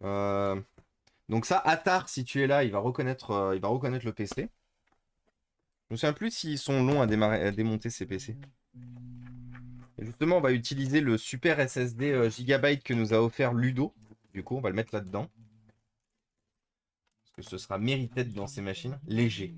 Euh, Donc ça, Atar, si tu es là, il va reconnaître le PC. Je me souviens plus s'ils sont longs à démarrer, à démonter ces PC. Et justement, on va utiliser le super SSD Gigabyte que nous a offert Ludo. Du coup, on va le mettre là-dedans. Parce que ce sera mérité dans ces machines. Léger.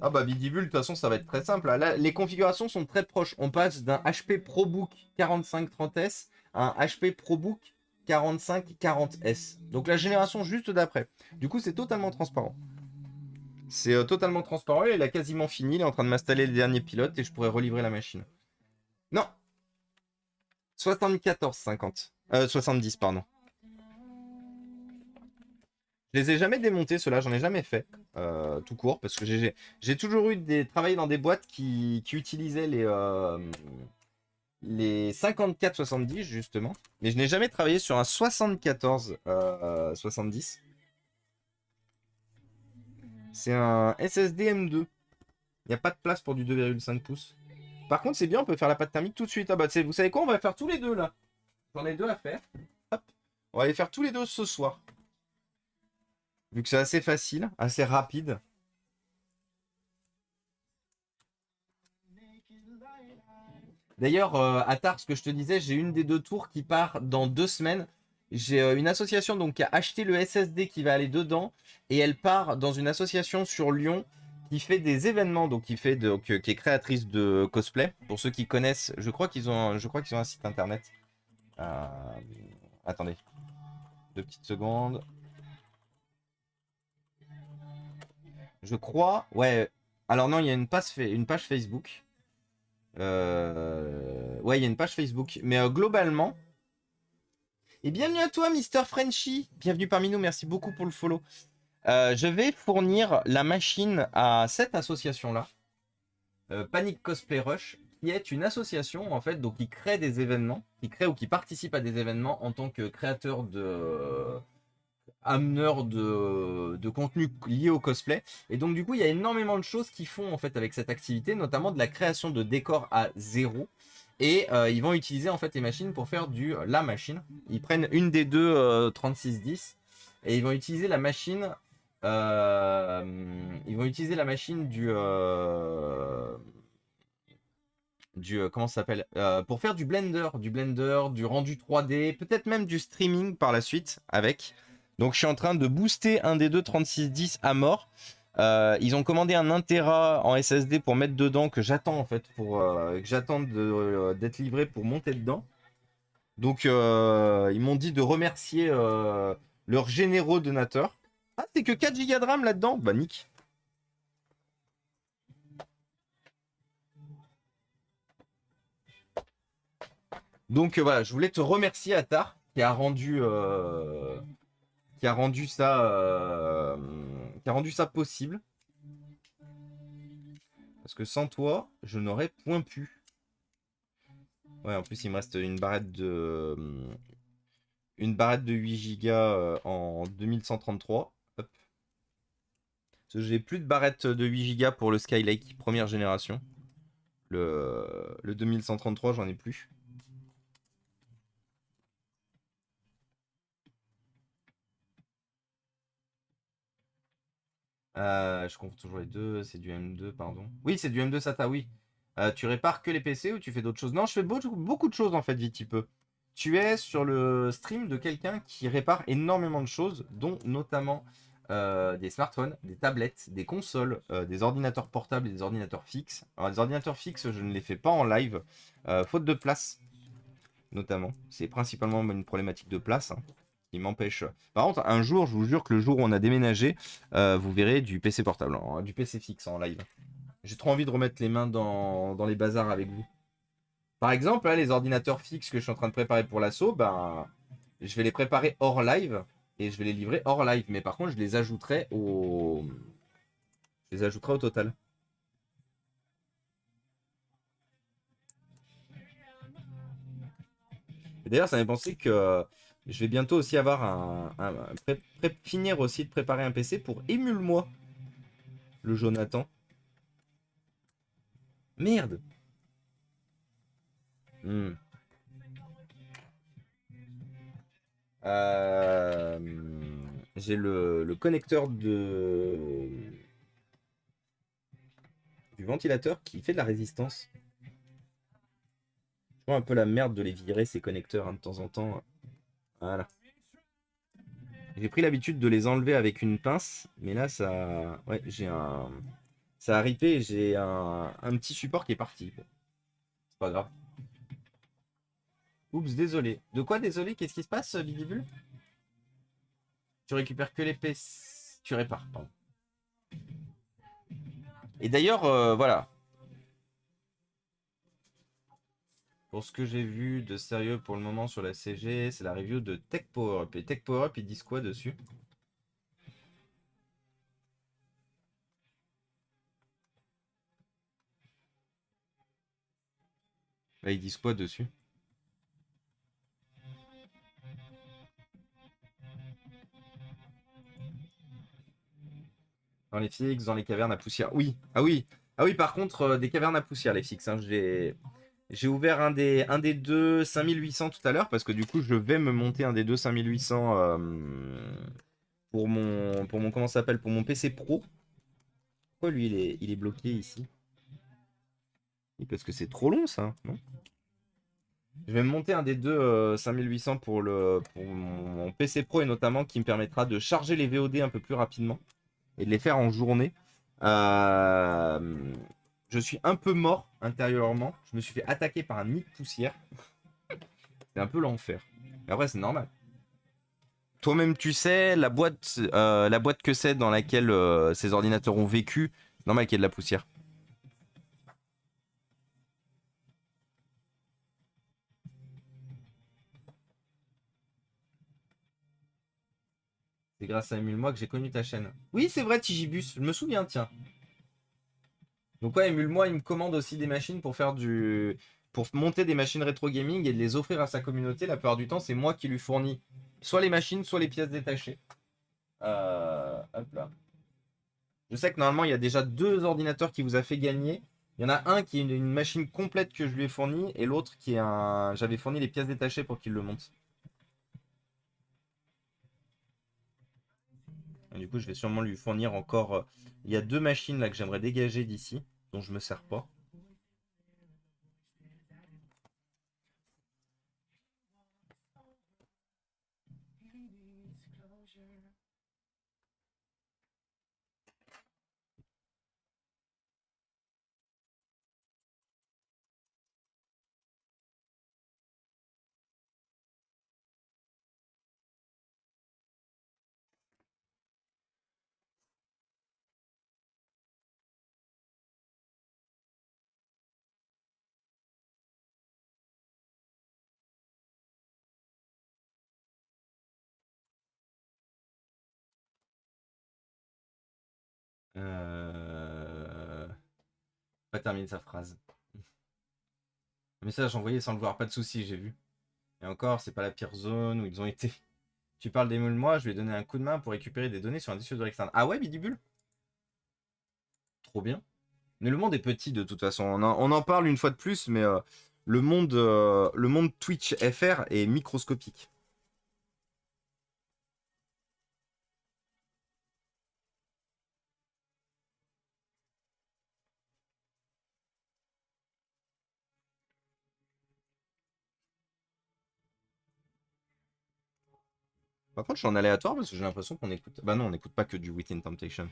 Ah bah Bidibul, de toute façon, ça va être très simple. Là, les configurations sont très proches. On passe d'un HP ProBook 4530S à un HP ProBook 4540S. Donc la génération juste d'après. Du coup, c'est totalement transparent. C'est totalement transparent. Il a quasiment fini. Il est en train de m'installer les derniers pilotes et je pourrais relivrer la machine. Non, 74,50. 70, pardon. Je les ai jamais démontés, ceux-là, j'en ai jamais fait. Tout court, parce que j'ai toujours eu travaillé dans des boîtes qui utilisaient les 54-70, justement. Mais je n'ai jamais travaillé sur un 74 70. C'est un SSD M2. Il n'y a pas de place pour du 2,5 pouces. Par contre, c'est bien, on peut faire la pâte thermique tout de suite. Ah bah, vous savez quoi, on va faire tous les deux, là. J'en ai deux à faire. Hop. On va les faire tous les deux ce soir. Vu que c'est assez facile, assez rapide. D'ailleurs, à Tars, ce que je te disais, j'ai une des deux tours qui part dans 2 semaines. J'ai une association donc qui a acheté le SSD qui va aller dedans et elle part dans une association sur Lyon qui fait des événements, donc qui est créatrice de cosplay. Pour ceux qui connaissent, je crois qu'ils ont un site internet. Euh, Attendez, 2 petites secondes. Je crois, ouais. Alors non, il y a une page Facebook. Ouais, il y a une page Facebook. Mais globalement, et bienvenue à toi, Mister Frenchy. Bienvenue parmi nous, merci beaucoup pour le follow. Je vais fournir la machine à cette association-là, Panic Cosplay Rush, qui est une association en fait, donc qui crée des événements, qui crée ou qui participe à des événements en tant que créateur ameneur de contenu lié au cosplay. Et donc du coup, il y a énormément de choses qu'ils font en fait avec cette activité, notamment de la création de décors à zéro. Et ils vont utiliser en fait les machines pour faire la machine. Ils prennent une des deux 3610 et ils vont utiliser la machine. Ils vont utiliser la machine comment ça s'appelle pour faire du rendu 3D, peut-être même du streaming par la suite avec. Donc je suis en train de booster un des deux 3610 à mort. Ils ont commandé un 1 Tera en SSD pour mettre dedans que j'attends en fait que j'attends d'être livré pour monter dedans. Donc ils m'ont dit de remercier leurs généreux donateurs. Ah, c'est que 4 Go de RAM là-dedans. Bah nick. Donc voilà, je voulais te remercier Atar qui a rendu ça possible. Parce que sans toi, je n'aurais point pu. Ouais, en plus il me reste une barrette de 8 Go en 2133. Hop. Parce que j'ai plus de barrette de 8 Go pour le Skylake première génération. Le 2133, j'en ai plus. Je confonds toujours les deux, c'est du M2, pardon. Oui, c'est du M2 SATA, oui. Tu répares que les PC ou tu fais d'autres choses? Non, je fais beaucoup de choses en fait, vite peu. Tu es sur le stream de quelqu'un qui répare énormément de choses, dont notamment des smartphones, des tablettes, des consoles, des ordinateurs portables et des ordinateurs fixes. Alors, les ordinateurs fixes, je ne les fais pas en live, faute de place, notamment. C'est principalement une problématique de place, hein, qui m'empêche. Par contre, un jour, je vous jure que le jour où on a déménagé, vous verrez du PC portable, du PC fixe en live. J'ai trop envie de remettre les mains dans les bazars avec vous. Par exemple, là, les ordinateurs fixes que je suis en train de préparer pour l'assaut, ben, je vais les préparer hors live et je vais les livrer hors live. Mais par contre, je les ajouterai au total. Et d'ailleurs, ça m'a pensé que je vais bientôt aussi avoir finir aussi de préparer un PC pour émule-moi, le Jonathan. Merde. Hmm. Euh, j'ai le connecteur du ventilateur qui fait de la résistance. Je vois un peu la merde de les virer ces connecteurs hein, de temps en temps. Voilà. J'ai pris l'habitude de les enlever avec une pince, mais là ça, ouais, ça a ripé et j'ai un petit support qui est parti. Bon, c'est pas grave. Oups, désolé. De quoi désolé? Qu'est-ce qui se passe, Bidibule? Tu récupères que les PC. Tu répares, pardon. Et d'ailleurs, voilà. Pour ce que j'ai vu de sérieux pour le moment sur la CG, c'est la review de Tech Power Up. Et Tech Power Up, ils disent quoi dessus? Là, ils disent quoi dessus? Dans les fixes, dans les cavernes à poussière. Oui, ah oui. Ah oui, par contre, des cavernes à poussière, les fixes. Hein, j'ai ouvert un des deux 5800 tout à l'heure parce que du coup, je vais me monter un des deux 5800 pour mon comment ça s'appelle, pour mon PC Pro. Pourquoi lui, il est bloqué ici? Oui, parce que c'est trop long, ça, non? Je vais me monter un des deux 5800 pour mon PC Pro et notamment qui me permettra de charger les VOD un peu plus rapidement et de les faire en journée. Je suis un peu mort intérieurement. Je me suis fait attaquer par un nid de poussière. C'est un peu l'enfer. Mais après, c'est normal. Toi-même, tu sais, la boîte que c'est dans laquelle ces ordinateurs ont vécu, c'est normal qu'il y ait de la poussière. C'est grâce à Émule-moi que j'ai connu ta chaîne. Oui, c'est vrai, Tigibus, je me souviens, tiens. Donc ouais, Émule-moi, il me commande aussi des machines pour monter des machines rétro gaming et de les offrir à sa communauté. La plupart du temps, c'est moi qui lui fournis soit les machines, soit les pièces détachées. Hop là. Je sais que normalement, il y a déjà deux ordinateurs qui vous a fait gagner. Il y en a un qui est une machine complète que je lui ai fournie et l'autre qui est un. J'avais fourni les pièces détachées pour qu'il le monte. Et du coup, je vais sûrement lui fournir encore. Il y a deux machines là que j'aimerais dégager d'ici, dont je me sers pas. Pas terminer sa phrase. Message envoyé sans le voir, pas de souci, j'ai vu. Et encore, c'est pas la pire zone où ils ont été. Tu parles des moules, moi, je lui ai donné un coup de main pour récupérer des données sur un diffuseur externe. Ah ouais, Bidibule? Trop bien. Mais le monde est petit de toute façon. On en parle une fois de plus, mais le monde Twitch FR est microscopique. Par contre, je suis en aléatoire parce que j'ai l'impression qu'on écoute. Bah non, on n'écoute pas que du Within Temptation.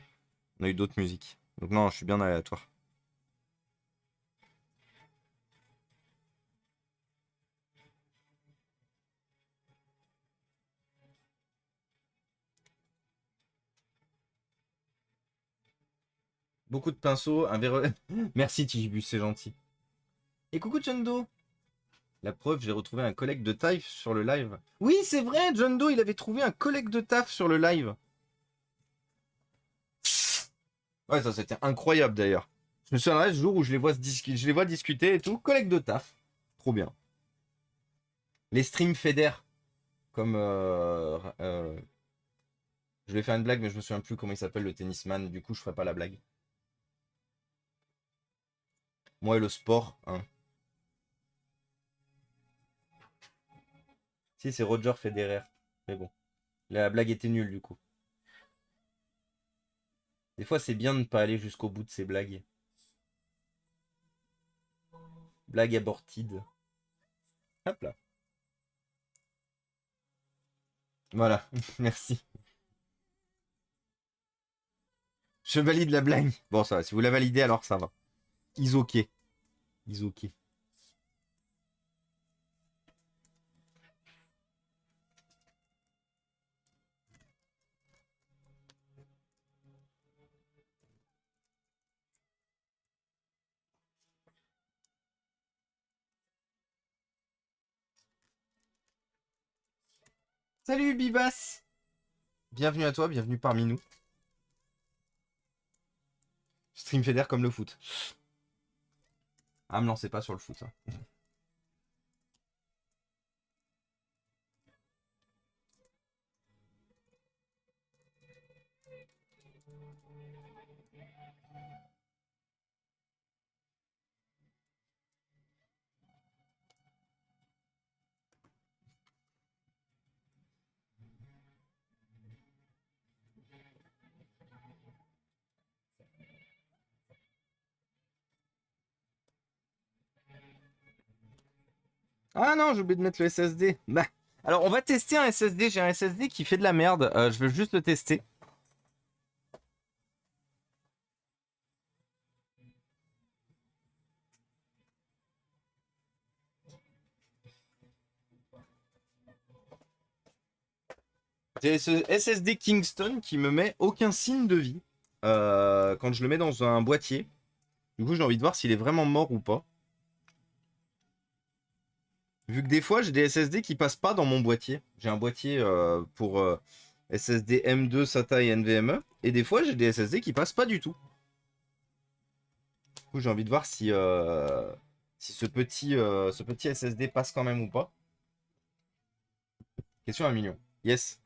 On a eu d'autres musiques. Donc non, je suis bien aléatoire. Beaucoup de pinceaux, un verre. Merci Tijibus, c'est gentil. Et coucou Chundo. La preuve, j'ai retrouvé un collègue de taf sur le live. Oui, c'est vrai, John Doe, il avait trouvé un collègue de taf sur le live. Ouais, ça c'était incroyable d'ailleurs. Je me souviendrai ce jour où je les vois discuter et tout. Collègue de taf. Trop bien. Les streams fédèrent. Comme. Je vais faire une blague, mais je me souviens plus comment il s'appelle le tennisman. Du coup, je ferai pas la blague. Moi et le sport, hein. Si, c'est Roger Federer. Mais bon, la blague était nulle du coup. Des fois, c'est bien de ne pas aller jusqu'au bout de ces blagues. Blague abortide. Hop là. Voilà, merci. Je valide la blague. Bon, ça va. Si vous la validez, alors ça va. Is ok. Is ok. Salut Bibas. Bienvenue à toi, bienvenue parmi nous. Stream fédère comme le foot. Ah, me lancez pas sur le foot. Hein. Ah non, j'ai oublié de mettre le SSD. Bah. Alors, on va tester un SSD. J'ai un SSD qui fait de la merde. Je veux juste le tester. J'ai ce SSD Kingston qui me met aucun signe de vie quand je le mets dans un boîtier. Du coup, j'ai envie de voir s'il est vraiment mort ou pas. Vu que des fois, j'ai des SSD qui passent pas dans mon boîtier. J'ai un boîtier pour SSD M2 SATA et NVMe. Et des fois, j'ai des SSD qui passent pas du tout. Du coup, j'ai envie de voir si ce petit SSD passe quand même ou pas. Question à 1 million. Yes.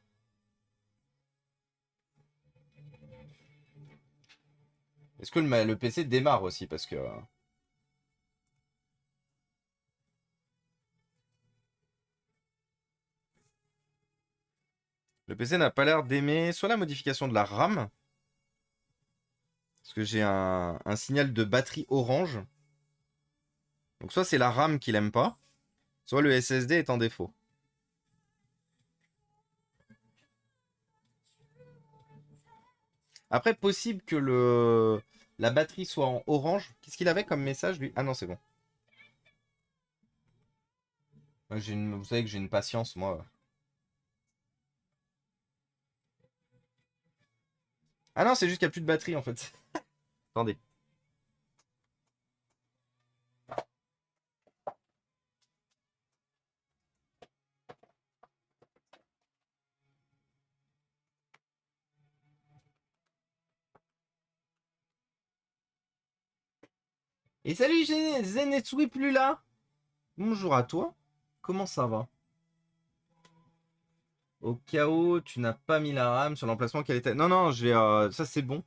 Est-ce que le PC démarre aussi? Parce que... le PC n'a pas l'air d'aimer soit la modification de la RAM. Parce que j'ai un signal de batterie orange. Donc soit c'est la RAM qu'il aime pas, soit le SSD est en défaut. Après, possible que la batterie soit en orange. Qu'est-ce qu'il avait comme message, lui? Ah non, c'est bon. Vous savez que j'ai une patience, moi. Ah non, c'est juste qu'il n'y a plus de batterie, en fait. Attendez. Et salut, Zenetsui plus là. Bonjour à toi. Comment ça va? Au cas où tu n'as pas mis la RAM sur l'emplacement qu'elle était. Non, non, ça c'est bon.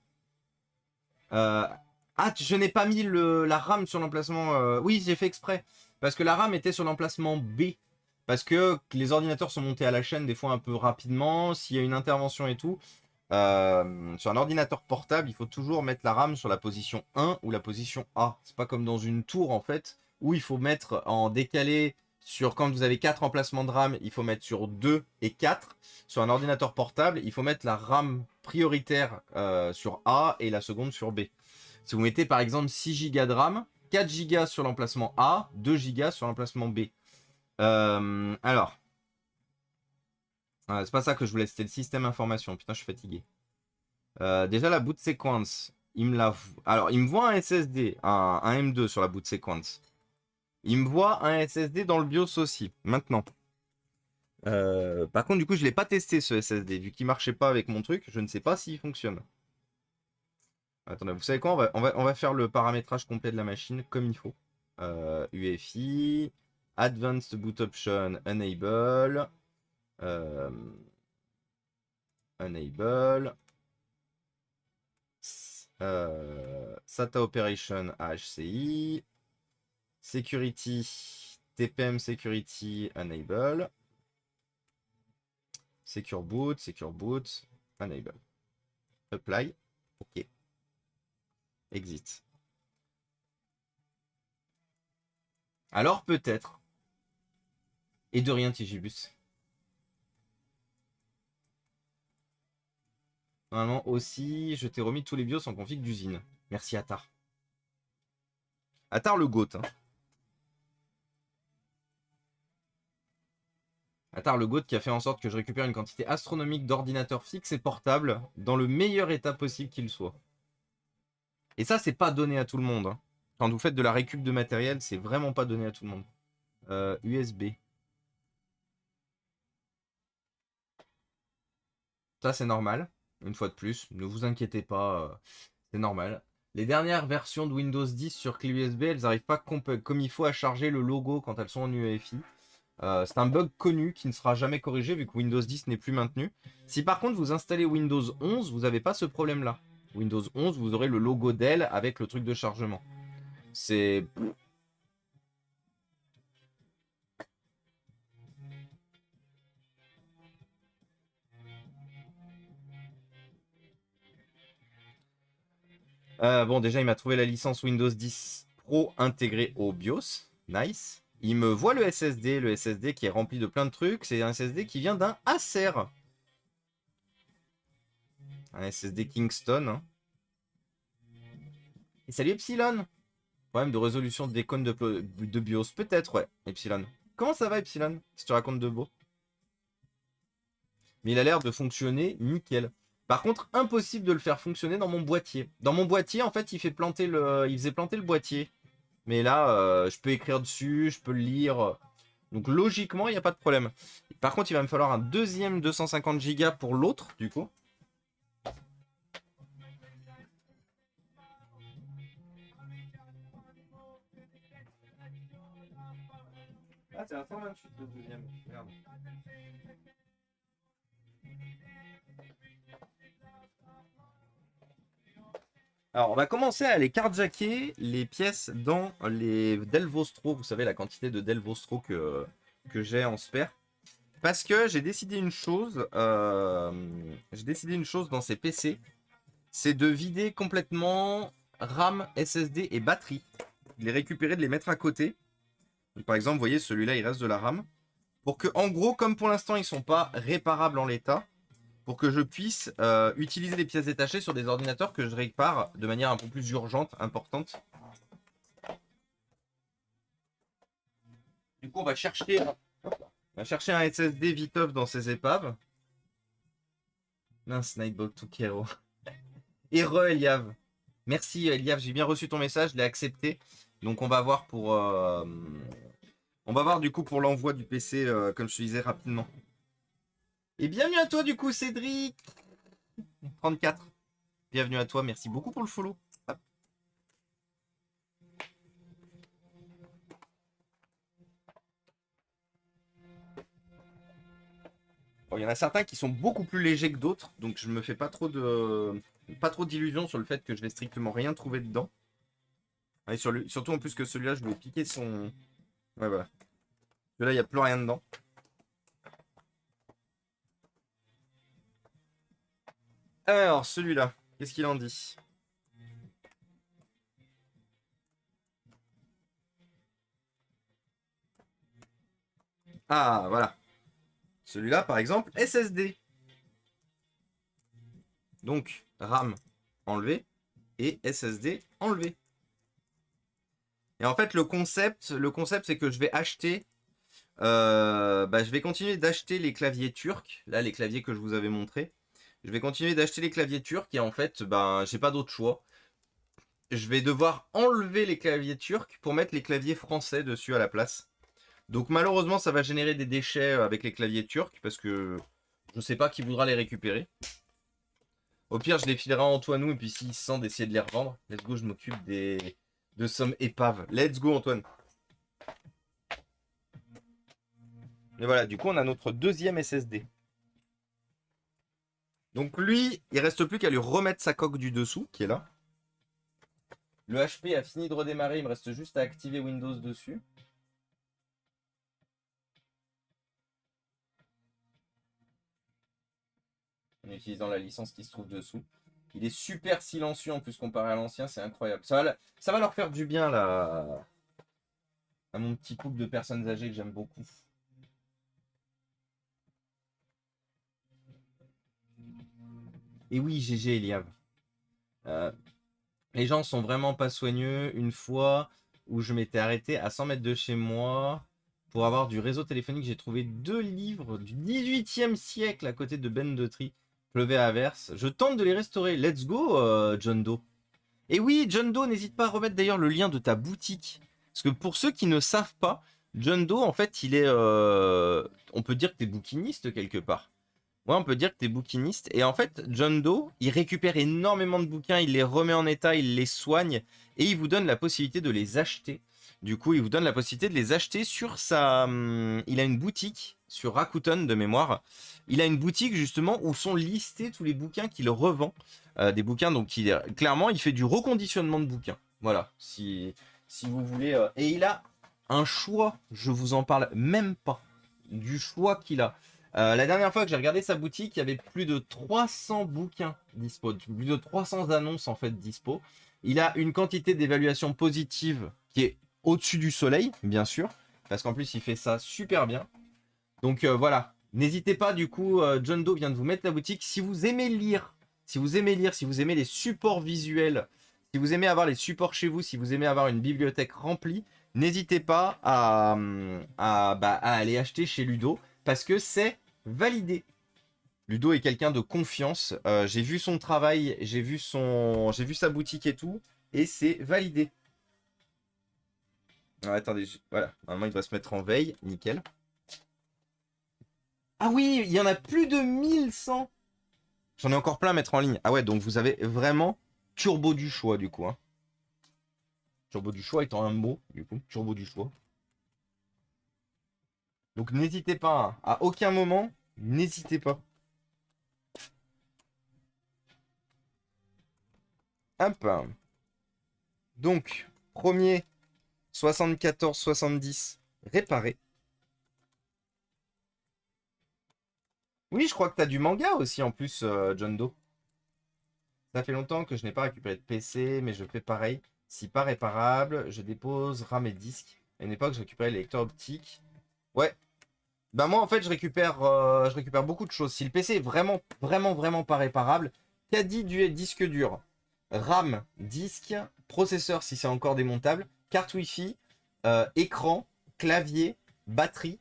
Euh, Ah, je n'ai pas mis la RAM sur l'emplacement. Oui, j'ai fait exprès. Parce que la RAM était sur l'emplacement B. Parce que les ordinateurs sont montés à la chaîne des fois un peu rapidement. S'il y a une intervention et tout. Sur un ordinateur portable, il faut toujours mettre la RAM sur la position 1 ou la position A. C'est pas comme dans une tour en fait, où il faut mettre en décalé sur quand vous avez 4 emplacements de RAM, il faut mettre sur 2 et 4. Sur un ordinateur portable, il faut mettre la RAM prioritaire sur A et la seconde sur B. Si vous mettez par exemple 6 Go de RAM, 4 Go sur l'emplacement A, 2 Go sur l'emplacement B. Alors, c'est pas ça que je voulais, c'était le système information. Putain, je suis fatigué. Déjà, la boot sequence, alors, il me voit un SSD, un M2 sur la boot sequence. Il me voit un SSD dans le BIOS aussi, maintenant. Par contre, du coup, je ne l'ai pas testé ce SSD. Vu qu'il marchait pas avec mon truc, je ne sais pas s'il fonctionne. Attendez, vous savez quoi? On va faire le paramétrage complet de la machine comme il faut. UEFI, Advanced Boot Option, Enable. euh, Enable. SATA Operation HCI. Security. TPM Security Enable. Secure boot, enable. Apply, ok. Exit. Alors peut-être. Et de rien, Tigibus. Normalement aussi, je t'ai remis tous les BIOS en config d'usine. Merci Attar. Attar le GOAT. Hein. Attar le GOAT qui a fait en sorte que je récupère une quantité astronomique d'ordinateurs fixes et portables dans le meilleur état possible qu'il soit. Et ça, c'est pas donné à tout le monde. Hein. Quand vous faites de la récup de matériel, c'est vraiment pas donné à tout le monde. USB. Ça, c'est normal. Une fois de plus, ne vous inquiétez pas, c'est normal. Les dernières versions de Windows 10 sur clé USB, elles n'arrivent pas comme il faut à charger le logo quand elles sont en UEFI. C'est un bug connu qui ne sera jamais corrigé vu que Windows 10 n'est plus maintenu. Si par contre vous installez Windows 11, vous n'avez pas ce problème-là. Windows 11, vous aurez le logo Dell avec le truc de chargement. C'est... bon, déjà, il m'a trouvé la licence Windows 10 Pro intégrée au BIOS. Nice. Il me voit le SSD qui est rempli de plein de trucs. C'est un SSD qui vient d'un Acer. Un SSD Kingston. Hein. Et salut Epsilon. Problème de résolution de déconne de BIOS. Peut-être, ouais, Epsilon. Comment ça va, Epsilon, si tu racontes de beau? Mais il a l'air de fonctionner nickel. Par contre, impossible de le faire fonctionner dans mon boîtier. Dans mon boîtier, en fait, il faisait planter le boîtier. Mais là, je peux écrire dessus, je peux le lire. Donc logiquement, il n'y a pas de problème. Par contre, il va me falloir un deuxième 250 Go pour l'autre, du coup. Ah, c'est un 128 le deuxième. Merde. Alors, on va commencer à aller carjacker les pièces dans les Delvostro. Vous savez, la quantité de Delvostro que j'ai en spare. Parce que j'ai décidé une chose. Dans ces PC. C'est de vider complètement RAM, SSD et batterie. De les récupérer, de les mettre à côté. Donc, par exemple, vous voyez, celui-là, il reste de la RAM. Pour que, en gros, comme pour l'instant, ils ne sont pas réparables en l'état, pour que je puisse utiliser les pièces détachées sur des ordinateurs que je répare de manière un peu plus urgente, importante. Du coup, on va chercher un SSD viteuf dans ces épaves. Mince, Nightbot Tukero. Et Eliav. Merci Eliav, j'ai bien reçu ton message, je l'ai accepté. Donc on va voir pour... On va voir du coup pour l'envoi du PC, comme je te disais rapidement. Et bienvenue à toi du coup Cédric 34. Bienvenue à toi, merci beaucoup pour le follow. Hop. Bon, il y en a certains qui sont beaucoup plus légers que d'autres, donc je me fais pas trop d'illusions sur le fait que je vais strictement rien trouver dedans. Et surtout en plus que celui-là, je lui ai piqué son... Ouais, voilà. Celui-là, il n'y a plus rien dedans. Alors, celui-là, qu'est-ce qu'il en dit? Ah, voilà. Celui-là, par exemple, SSD. Donc, RAM enlevé et SSD enlevé. Et en fait, le concept c'est que je vais acheter... je vais continuer d'acheter les claviers turcs. Là, les claviers que je vous avais montrés. Je vais continuer d'acheter les claviers turcs et en fait, j'ai pas d'autre choix. Je vais devoir enlever les claviers turcs pour mettre les claviers français dessus à la place. Donc malheureusement, ça va générer des déchets avec les claviers turcs parce que je sais pas qui voudra les récupérer. Au pire, je les filerai à Antoine et puis s'il se sent d'essayer de les revendre, let's go, je m'occupe de sommes épaves. Let's go, Antoine. Et voilà, du coup, on a notre deuxième SSD. Donc lui, il reste plus qu'à lui remettre sa coque du dessous, qui est là. Le HP a fini de redémarrer, il me reste juste à activer Windows dessus. en utilisant la licence qui se trouve dessous. Il est super silencieux en plus comparé à l'ancien, c'est incroyable. Ça va leur faire du bien là, à mon petit couple de personnes âgées que j'aime beaucoup. Et oui, GG Eliav. Euh, les gens sont vraiment pas soigneux. Une fois où je m'étais arrêté à 100 mètres de chez moi pour avoir du réseau téléphonique, j'ai trouvé 2 livres du 18e siècle à côté de Ben de Tri. Pleuvait à verse. Je tente de les restaurer. Let's go, John Doe. Et oui, John Doe, n'hésite pas à remettre d'ailleurs le lien de ta boutique. Parce que pour ceux qui ne savent pas, John Doe, en fait, il est... on peut dire que tu es bouquiniste quelque part. Ouais, on peut dire que tu es bouquiniste. Et en fait, John Doe, il récupère énormément de bouquins, il les remet en état, il les soigne, et il vous donne la possibilité de les acheter. Du coup, il vous donne la possibilité de les acheter sur sa... Il a une boutique sur Rakuten de mémoire. Il a une boutique justement où sont listés tous les bouquins qu'il revend. Des bouquins, donc clairement, il fait du reconditionnement de bouquins. Voilà, si vous voulez. Et il a un choix, je vous en parle même pas, du choix qu'il a. La dernière fois que j'ai regardé sa boutique, il y avait plus de 300 bouquins dispo, plus de 300 annonces en fait dispo. Il a une quantité d'évaluation positive qui est au-dessus du soleil, bien sûr, parce qu'en plus il fait ça super bien. Donc voilà, n'hésitez pas du coup, John Doe vient de vous mettre la boutique. Si vous aimez lire, si vous aimez lire, si vous aimez les supports visuels, si vous aimez avoir les supports chez vous, si vous aimez avoir une bibliothèque remplie, n'hésitez pas à aller acheter chez Ludo, parce que c'est validé. Ludo est quelqu'un de confiance. J'ai vu son travail, j'ai vu sa boutique et tout, et c'est validé. Ah, attendez, voilà. Normalement, il doit se mettre en veille. Nickel. Ah oui, il y en a plus de 1100. J'en ai encore plein à mettre en ligne. Ah ouais, donc vous avez vraiment turbo du choix, du coup. Hein. Turbo du choix étant un mot, du coup. Turbo du choix. Donc n'hésitez pas. Hein. À aucun moment, n'hésitez pas. Hop. Donc, premier 74-70 réparé. Oui, je crois que tu as du manga aussi en plus, John Doe. Ça fait longtemps que je n'ai pas récupéré de PC, mais je fais pareil. Si pas réparable, je dépose RAM et disque. À une époque, je récupérais les lecteurs optiques. Ouais. Bah moi, en fait, je récupère beaucoup de choses. Si le PC est vraiment, vraiment, vraiment pas réparable, caddie du disque dur, RAM, disque, processeur si c'est encore démontable, carte Wi-Fi, écran, clavier, batterie,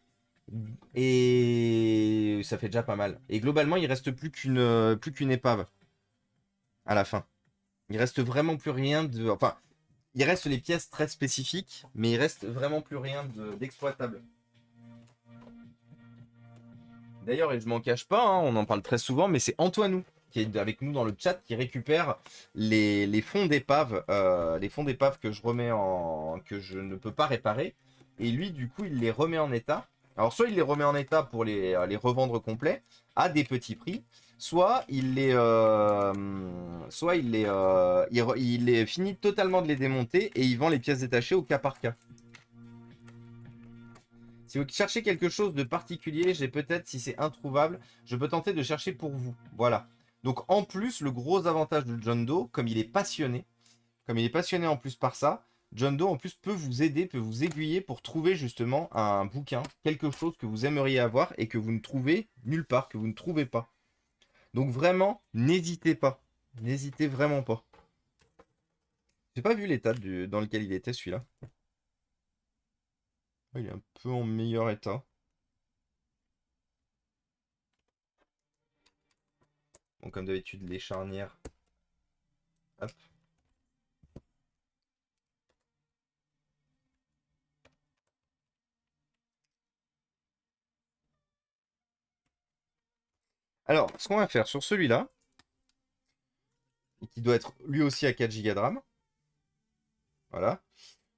et ça fait déjà pas mal. Et globalement, il reste plus qu'une épave à la fin. Il reste vraiment plus rien de. Enfin, il reste les pièces très spécifiques, mais il reste vraiment plus rien d'exploitable. D'ailleurs, et je m'en cache pas, hein, on en parle très souvent, mais c'est Antoinou qui est avec nous dans le chat qui récupère les fonds d'épave, que je remets que je ne peux pas réparer. Et lui, du coup, il les remet en état. Alors, soit il les remet en état pour les revendre complets à des petits prix, il les finit totalement de les démonter et il vend les pièces détachées au cas par cas. Si vous cherchez quelque chose de particulier, j'ai peut-être, si c'est introuvable, je peux tenter de chercher pour vous. Voilà. Donc en plus, le gros avantage de John Doe, comme il est passionné en plus par ça, John Doe en plus peut vous aider, peut vous aiguiller pour trouver justement un bouquin, quelque chose que vous aimeriez avoir et que vous ne trouvez nulle part, que vous ne trouvez pas. Donc vraiment, n'hésitez pas. N'hésitez vraiment pas. J'ai pas vu l'état dans lequel il était celui-là. Il est un peu en meilleur état. Bon, comme d'habitude, les charnières. Hop. Alors, ce qu'on va faire sur celui-là, qui doit être lui aussi à 4 Go de RAM, voilà.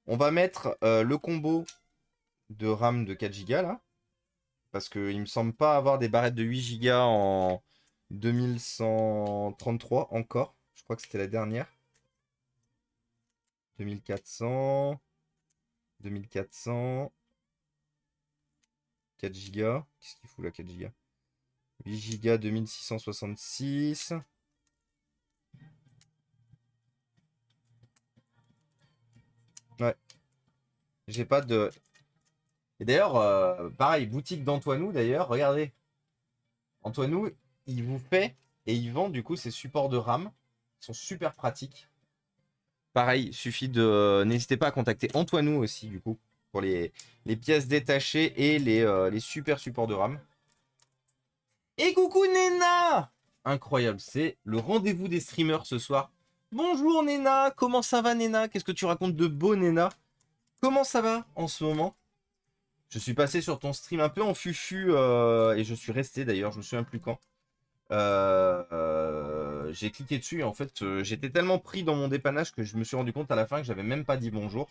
On va mettre le combo de RAM de 4 Go là, parce qu'il me semble pas avoir des barrettes de 8 Go en 2133 encore. Je crois que c'était la dernière. 2400, 2400, 4 Go. Qu'est-ce qu'il fout là, 4 Go? 8 Go 2666. Ouais. J'ai pas de... Et d'ailleurs, pareil, boutique d'Antoinou, d'ailleurs, regardez. Antoinou, il vous fait et il vend du coup ses supports de RAM. Ils sont super pratiques. Pareil, suffit de... N'hésitez pas à contacter Antoinou aussi, du coup, pour les pièces détachées et les super supports de RAM. Et coucou Nena! Incroyable, c'est le rendez-vous des streamers ce soir. Bonjour Nena, comment ça va Nena? Qu'est-ce que tu racontes de beau Nena? Comment ça va en ce moment? Je suis passé sur ton stream un peu en fufu et je suis resté d'ailleurs, je me souviens plus quand. J'ai cliqué dessus et en fait j'étais tellement pris dans mon dépannage que je me suis rendu compte à la fin que j'avais même pas dit bonjour.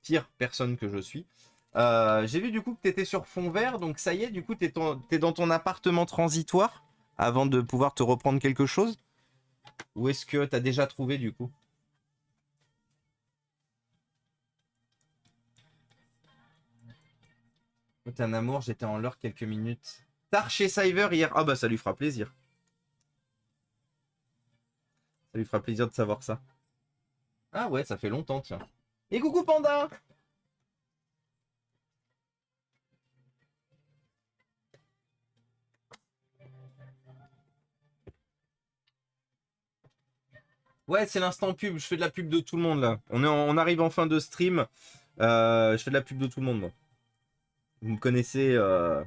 Pire personne que je suis. J'ai vu du coup que tu étais sur fond vert, donc ça y est, du coup t'es dans ton appartement transitoire avant de pouvoir te reprendre quelque chose? Ou est-ce que t'as déjà trouvé du coup? Oh, t'es un amour, j'étais en l'heure quelques minutes. Tard chez Cyber hier. Ah bah ça lui fera plaisir. Ça lui fera plaisir de savoir ça. Ah ouais, ça fait longtemps, tiens. Et coucou Panda! Ouais, c'est l'instant pub. Je fais de la pub de tout le monde là. On arrive en fin de stream. Je fais de la pub de tout le monde, moi. Vous me connaissez. Vous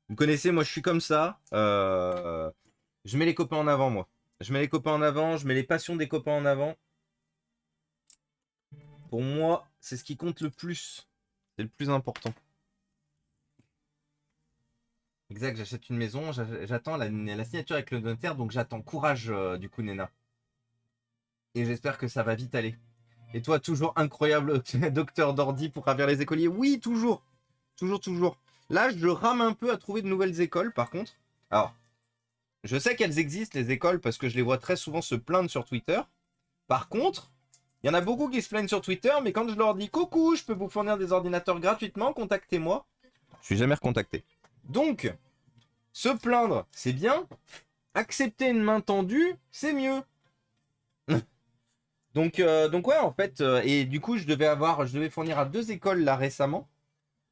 me connaissez, moi je suis comme ça. Je mets les copains en avant, moi. Je mets les copains en avant, je mets les passions des copains en avant. Pour moi, c'est ce qui compte le plus. C'est le plus important. Exact, j'achète une maison, j'attends la signature avec le notaire, donc j'attends. Courage, du coup, Nena. Et j'espère que ça va vite aller. Et toi, toujours incroyable, docteur d'ordi pour ravir les écoliers. Oui, toujours. Toujours, toujours. Là, je rame un peu à trouver de nouvelles écoles, par contre. Alors, je sais qu'elles existent, les écoles, parce que je les vois très souvent se plaindre sur Twitter. Par contre, il y en a beaucoup qui se plaignent sur Twitter, mais quand je leur dis coucou, je peux vous fournir des ordinateurs gratuitement, contactez-moi. Je suis jamais recontacté. Donc, se plaindre, c'est bien. Accepter une main tendue, c'est mieux. Donc ouais, en fait, et du coup, je devais fournir à 2 écoles là récemment.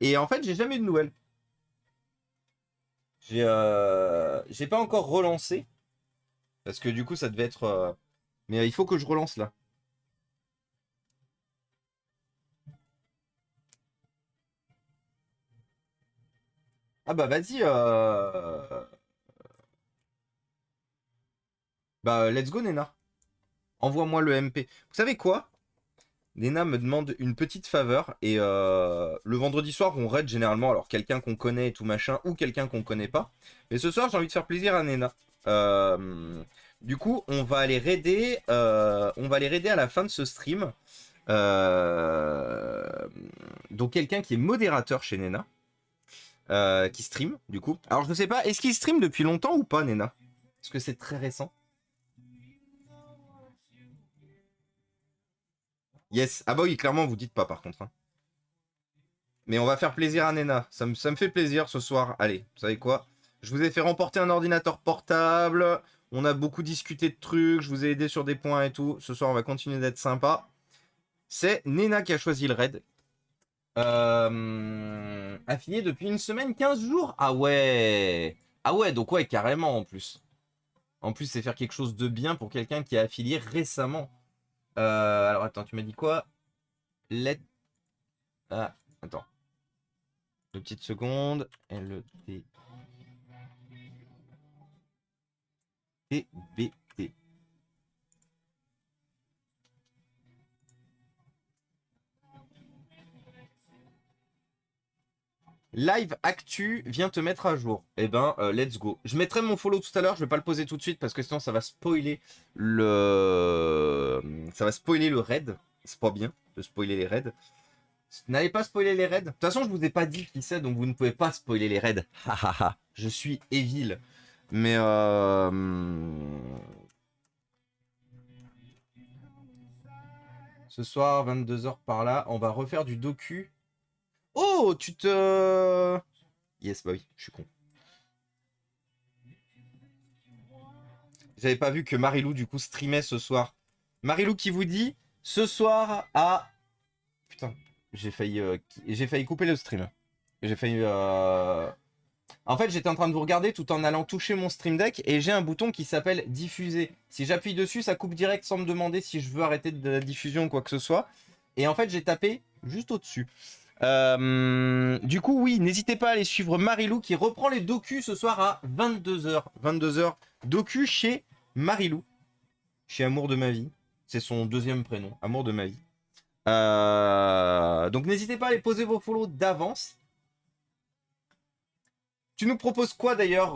Et en fait, j'ai jamais eu de nouvelles. J'ai pas encore relancé. Parce que du coup, ça devait être. Mais il faut que je relance là. Ah bah vas-y. Bah let's go, Nena. Envoie-moi le MP. Vous savez quoi? Nena me demande une petite faveur. Et le vendredi soir, on raid généralement. Alors, quelqu'un qu'on connaît et tout machin. Ou quelqu'un qu'on connaît pas. Mais ce soir, j'ai envie de faire plaisir à Nena. Du coup, on va aller raider à la fin de ce stream. Euh, donc quelqu'un qui est modérateur chez Nena, qui stream du coup. Alors je ne sais pas, est-ce qu'il stream depuis longtemps ou pas Nena? Est-ce que c'est très récent? Yes. Ah bah oui, clairement vous dites pas par contre, hein. Mais on va faire plaisir à Nena. Ça me fait plaisir ce soir. Allez, vous savez quoi? Je vous ai fait remporter un ordinateur portable. On a beaucoup discuté de trucs. Je vous ai aidé sur des points et tout. Ce soir, on va continuer d'être sympa. C'est Nena qui a choisi le raid. Affilié depuis une semaine, 15 jours? Ah ouais. Ah ouais, donc ouais, carrément en plus. En plus, c'est faire quelque chose de bien pour quelqu'un qui est affilié récemment. Alors attends, tu m'as dit quoi? Let... Ah, attends. 2 petites secondes. LTBT. Live Actu vient te mettre à jour. Eh ben, let's go. Je mettrai mon follow tout à l'heure. Je vais pas le poser tout de suite parce que sinon ça va spoiler le raid. C'est pas bien de spoiler les raids. N'allez pas spoiler les raids. De toute façon, je vous ai pas dit qui c'est, donc vous ne pouvez pas spoiler les raids. Hahaha. Je suis evil. Mais ce soir, 22 h par là, on va refaire du docu. Oh, tu te... Yes, bah oui, je suis con. J'avais pas vu que Marilou, du coup, streamait ce soir. Marilou qui vous dit, ce soir à... Putain, j'ai failli couper le stream. J'ai failli... En fait, j'étais en train de vous regarder tout en allant toucher mon Stream Deck et j'ai un bouton qui s'appelle diffuser. Si j'appuie dessus, ça coupe direct sans me demander si je veux arrêter de la diffusion ou quoi que ce soit. Et en fait, j'ai tapé juste au-dessus. Du coup, oui, n'hésitez pas à aller suivre Marilou qui reprend les docus ce soir à 22h. 22h, docu chez Marilou. Chez Amour de ma vie. C'est son deuxième prénom, Amour de ma vie. Donc n'hésitez pas à aller poser vos follow d'avance. Tu nous proposes quoi d'ailleurs,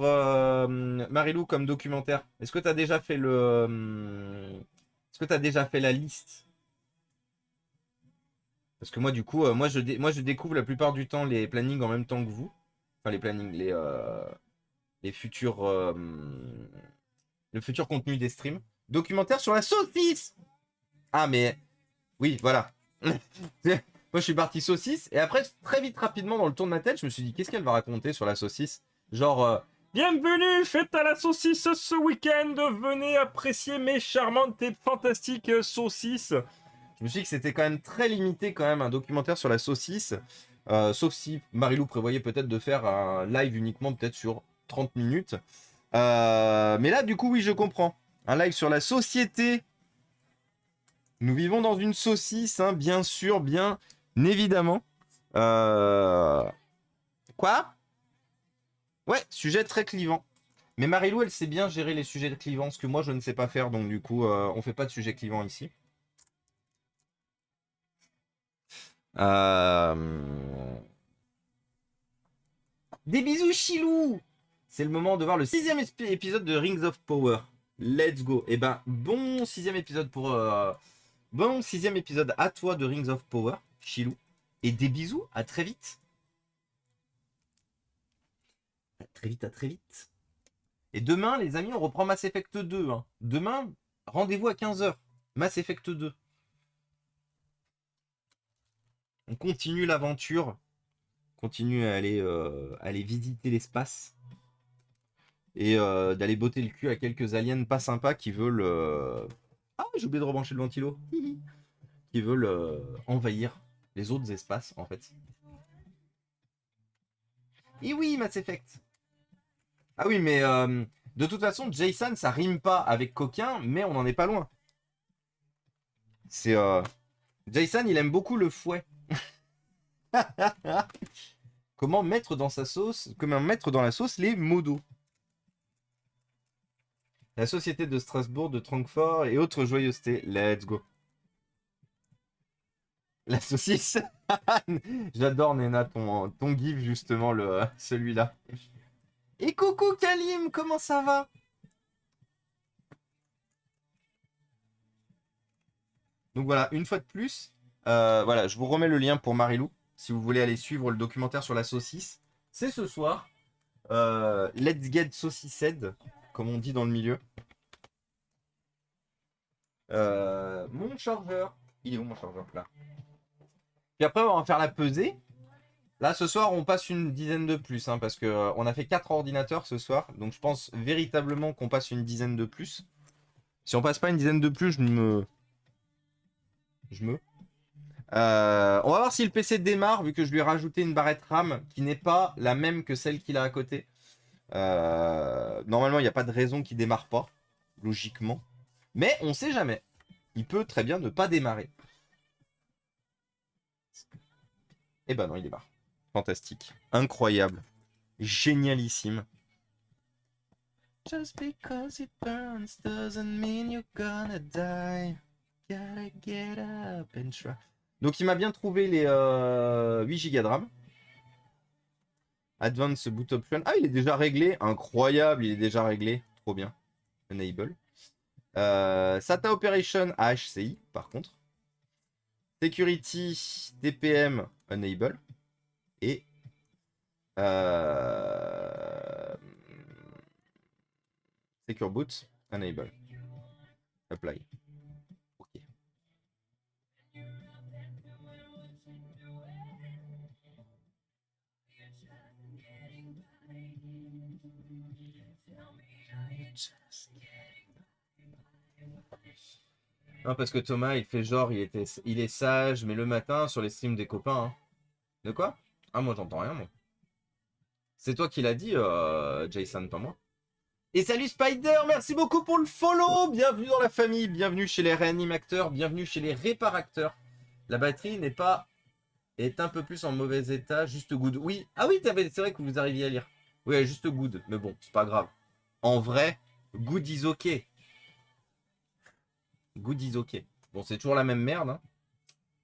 Marilou, comme documentaire? Est-ce que tu as déjà fait Est-ce que tu as déjà fait la liste? Parce que moi, du coup, moi, je découvre la plupart du temps les plannings en même temps que vous. Enfin, les plannings, les futurs... le futur contenu des streams. Documentaire sur la saucisse! Ah, mais... Oui, voilà. Moi, je suis parti saucisse. Et après, très vite, rapidement, dans le tour de ma tête, je me suis dit, qu'est-ce qu'elle va raconter sur la saucisse? Genre, bienvenue, fête à la saucisse ce week-end. Venez apprécier mes charmantes et fantastiques saucisses. Je me suis dit que c'était quand même très limité, quand même, un documentaire sur la saucisse. Sauf si Marilou prévoyait peut-être de faire un live uniquement, peut-être sur 30 minutes. Mais là, du coup, oui, je comprends. Un live sur la société. Nous vivons dans une saucisse, hein, bien sûr, bien évidemment. Quoi? Ouais, sujet très clivant. Mais Marilou, elle sait bien gérer les sujets clivants, ce que moi, je ne sais pas faire. Donc, du coup, on fait pas de sujet clivant ici. Des bisous, Chilou! C'est le moment de voir le 6e épisode de Rings of Power. Let's go. Et ben, bon 6e épisode pour... Bon 6e épisode à toi de Rings of Power, Chilou. Et des bisous, à très vite. À très vite, à très vite. Et demain, les amis, on reprend Mass Effect 2. Hein. Demain, rendez-vous à 15h. Mass Effect 2. On continue l'aventure. On continue à aller visiter l'espace. Et d'aller botter le cul à quelques aliens pas sympas qui veulent... Ah, j'ai oublié de rebrancher le ventilo. Qui veulent envahir les autres espaces, en fait. Et oui, Mass Effect. Ah oui, mais de toute façon, Jason, ça rime pas avec coquin, mais on n'en est pas loin. C'est Jason, il aime beaucoup le fouet. Comment mettre dans la sauce les modos. La société de Strasbourg, de Francfort et autres joyeusetés. Let's go. La saucisse. J'adore, Nena, ton gif, justement, celui-là. Et coucou, Kalim, comment ça va? Donc voilà, une fois de plus, voilà, je vous remets le lien pour Marilou, si vous voulez aller suivre le documentaire sur la saucisse. C'est ce soir. Let's get saucissed, comme on dit dans le milieu. Mon chargeur. Il est où mon chargeur là? Puis après, on va faire la pesée. Là, ce soir, on passe une dizaine de plus, hein, parce que on a fait 4 ordinateurs ce soir. Donc je pense véritablement qu'on passe une dizaine de plus. Si on passe pas une dizaine de plus, on va voir si le PC démarre, vu que je lui ai rajouté une barrette RAM qui n'est pas la même que celle qu'il a à côté. Normalement, il n'y a pas de raison qu'il démarre pas, logiquement. Mais on sait jamais. Il peut très bien ne pas démarrer. Eh ben non, il démarre. Fantastique. Incroyable. Génialissime. Just because it burns doesn't mean you're gonna die. Gotta get up and try. Donc il m'a bien trouvé les 8 Go de RAM. Advanced Boot Option. Ah, il est déjà réglé. Incroyable, il est déjà réglé. Trop bien. Enable. SATA Operation AHCI, par contre. Security DPM Enable. Et Secure Boot Enable. Apply. Ok. Non, parce que Thomas, il fait genre, il est sage, mais le matin, sur les streams des copains. Hein. De quoi? Ah, moi, j'entends rien, moi. C'est toi qui l'as dit, Jason, pas moi. Et salut Spider, merci beaucoup pour le follow. Bienvenue dans la famille, bienvenue chez les réanimateurs, bienvenue chez les réparateurs. La batterie est un peu plus en mauvais état, juste good. Oui, ah oui, c'est vrai que vous arriviez à lire. Oui, juste good, mais bon, c'est pas grave. En vrai, good is ok. Good is ok. Bon, c'est toujours la même merde.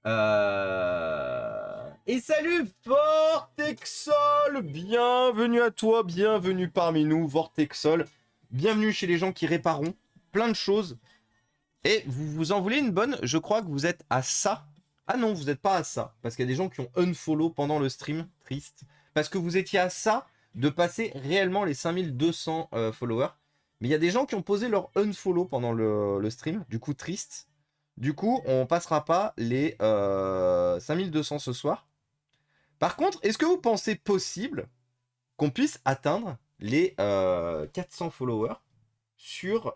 Hein. Et salut Vortexol. Bienvenue à toi, bienvenue parmi nous, Vortexol. Bienvenue chez les gens qui répareront plein de choses. Et vous en voulez une bonne? Je crois que vous êtes à ça. Ah non, vous n'êtes pas à ça. Parce qu'il y a des gens qui ont unfollow pendant le stream. Triste. Parce que vous étiez à ça de passer réellement les 5200 followers. Mais il y a des gens qui ont posé leur unfollow pendant le stream. Du coup, triste. Du coup, on passera pas les 5200 ce soir. Par contre, est-ce que vous pensez possible qu'on puisse atteindre les 400 followers sur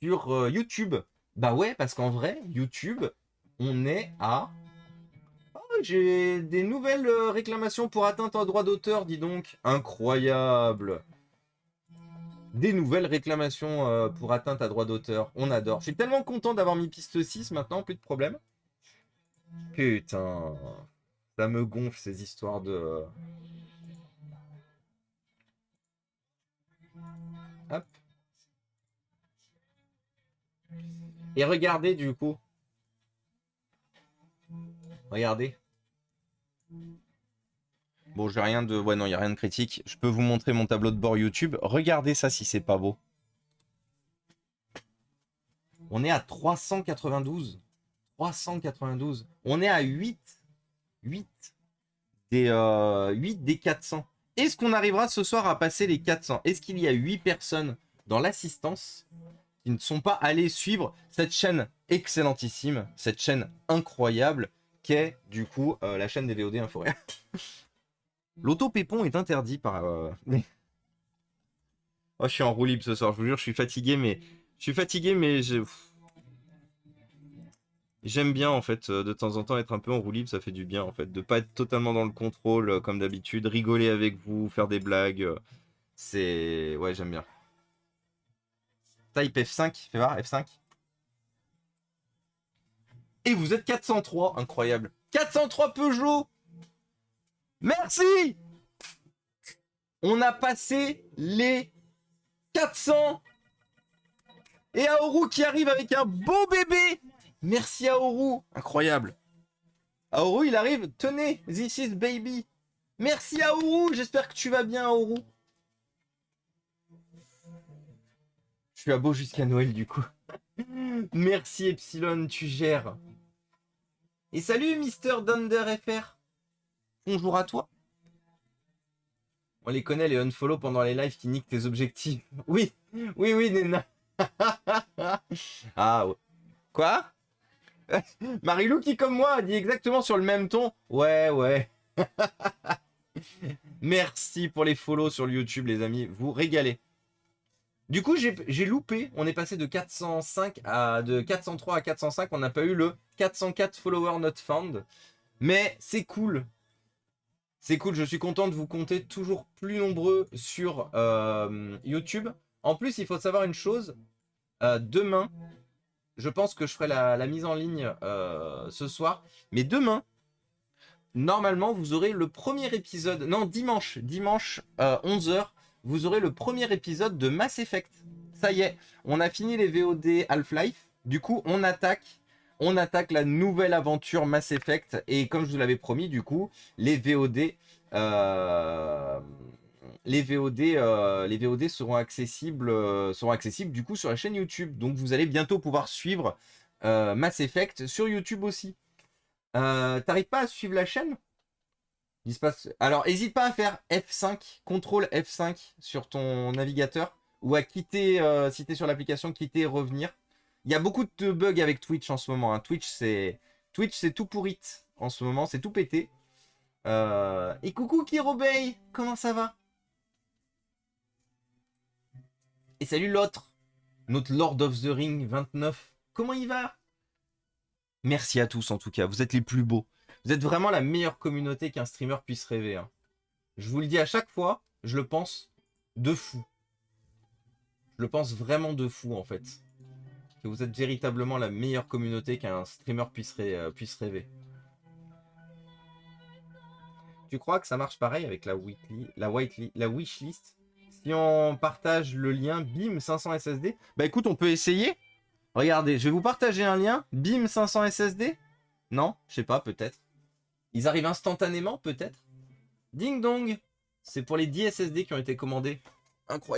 YouTube? Bah ouais, parce qu'en vrai, YouTube, on est à... Oh, j'ai des nouvelles réclamations pour atteinte en droit d'auteur, dis donc. Incroyable. Des nouvelles réclamations pour atteinte à droit d'auteur. On adore. Je suis tellement content d'avoir mis piste 6 maintenant, plus de problème. Putain. Ça me gonfle ces histoires de... Hop. Et regardez du coup. Regardez. Bon, j'ai rien de... Ouais, non, il n'y a rien de critique. Je peux vous montrer mon tableau de bord YouTube. Regardez ça si c'est pas beau. On est à 392. 392. On est à 8 des 400. Est-ce qu'on arrivera ce soir à passer les 400? Est-ce qu'il y a 8 personnes dans l'assistance qui ne sont pas allées suivre cette chaîne excellentissime, cette chaîne incroyable qu'est du coup la chaîne des VOD Info. L'auto-pépon est interdit par... Oh, je suis en roue libre ce soir, je vous jure, je suis fatigué, mais... J'aime bien en fait de temps en temps être un peu en roue libre, ça fait du bien en fait, de pas être totalement dans le contrôle comme d'habitude, rigoler avec vous, faire des blagues, c'est... Ouais, j'aime bien. Type F5, fais voir, F5. Et vous êtes 403, incroyable. 403 Peugeot. Merci. On a passé les 400. Et Aoru qui arrive avec un beau bébé. Merci Aoru, incroyable. Aoru, il arrive, tenez, this is baby. Merci Aoru, j'espère que tu vas bien Aoru. Je suis à beau jusqu'à Noël du coup. Merci Epsilon, tu gères. Et salut Mister Dunder FR. Bonjour à toi. On les connaît les unfollow pendant les lives qui niquent tes objectifs. Oui, oui, oui, Nena. Ah ouais. Quoi? Marilou qui comme moi a dit exactement sur le même ton. Ouais, ouais. Merci pour les follow sur YouTube les amis, vous régalez. Du coup j'ai loupé, on est passé de 405 à de 403 à 405, on n'a pas eu le 404 follower not found. Mais c'est cool. C'est cool, je suis content de vous compter toujours plus nombreux sur YouTube. En plus, il faut savoir une chose. Demain, je pense que je ferai la mise en ligne ce soir. Mais demain, normalement, vous aurez le premier épisode. Non, dimanche 11h, vous aurez le premier épisode de Mass Effect. Ça y est, on a fini les VOD Half-Life. Du coup, on attaque la nouvelle aventure Mass Effect. Et comme je vous l'avais promis, du coup, les VOD seront accessibles du coup sur la chaîne YouTube. Donc vous allez bientôt pouvoir suivre Mass Effect sur YouTube aussi. T'arrives pas à suivre la chaîne? Alors n'hésite pas à faire F5, CTRL F5 sur ton navigateur ou à quitter, si t'es sur l'application, quitter et revenir. Il y a beaucoup de bugs avec Twitch en ce moment. Hein. Twitch c'est tout pourrite en ce moment, c'est tout pété. Et coucou Kirobey, comment ça va? Et salut l'autre, notre Lord of the Ring 29. Comment il va? Merci à tous en tout cas, vous êtes les plus beaux. Vous êtes vraiment la meilleure communauté qu'un streamer puisse rêver. Hein. Je vous le dis à chaque fois, je le pense de fou. Je le pense vraiment de fou en fait. Que vous êtes véritablement la meilleure communauté qu'un streamer puisse rêver. Tu crois que ça marche pareil avec la wishlist? Si on partage le lien BIM 500 SSD, bah écoute, on peut essayer. Regardez, je vais vous partager un lien BIM 500 SSD. Non, je sais pas, peut-être. Ils arrivent instantanément, peut-être. Ding dong. C'est pour les 10 SSD qui ont été commandés. Incroyable.